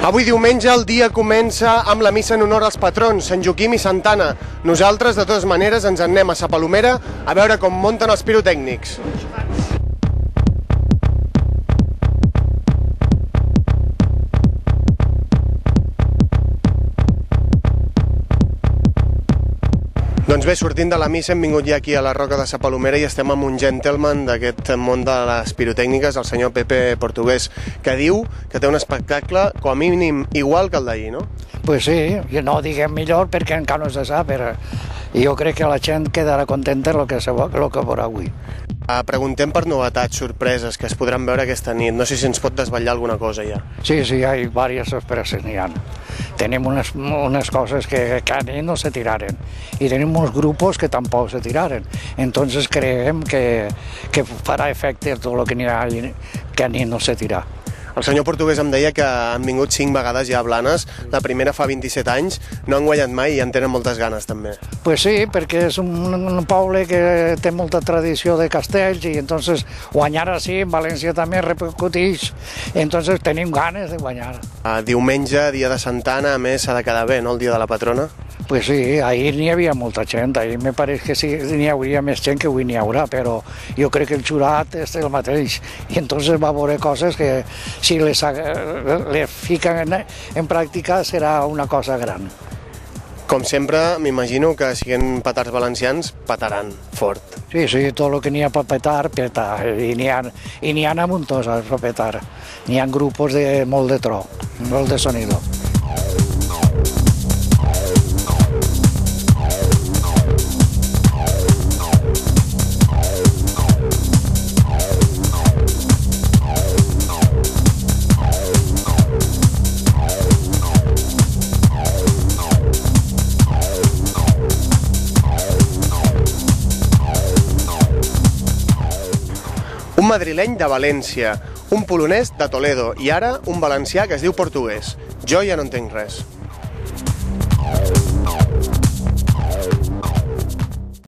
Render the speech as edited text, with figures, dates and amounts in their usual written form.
Avui diumenge el dia comença amb la missa en honor als patrons, Sant Joaquim i Santa Anna. Nosaltres, de totes maneres, ens en anem a Sa Palomera a veure com munten els pirotècnics. Doncs bé, sortint de la missa hem vingut ja aquí a la Roca de Sa Palomera i estem amb un gentleman d'aquest món de les pirotècniques, el senyor Pepe Portugués, que diu que té un espectacle com a mínim igual que el d'ahir, no? Pues sí, no diguem millor perquè encara no se sap, però jo crec que la gent quedarà contenta amb el que veurà avui. Preguntem per novetats, sorpreses que es podran veure aquesta nit. No sé si ens pot desvetllar alguna cosa ja. Sí, hi ha diverses sorpreses, n'hi ha. Tenim unes coses que a nit no se tiraren i tenim uns grupos que tampoc se tiraren. Entonces creiem que farà efecte tot el que a nit no se tirà. El senyor Portugués em deia que han vingut 5 vegades ja a Blanes, la primera fa 27 anys, no han guanyat mai i en tenen moltes ganes també. Pues sí, perquè és un poble que té molta tradició de castells i entonces guanyar així en València també repercuteix, entonces tenim ganes de guanyar. Diumenge, dia de Santa Anna, a més s'ha de quedar bé, no?, el dia de la patrona. Pues sí, ahir n'hi havia molta gent, ahir me pareix que sí n'hi hauria més gent que avui n'hi haurà, però jo crec que el jurat és el mateix i entonces va veure coses que si les fiquen en pràctica serà una cosa gran. Com sempre, m'imagino que siguent petards valencians, petaran fort. Sí, tot el que n'hi ha per petar, peta, i n'hi ha a muntoses per petar. N'hi ha grupos de molt de tro, molt de sonido. Un madrileny de València, un polonès de Toledo i ara un valencià que es diu Portugués. Jo ja no entenc res.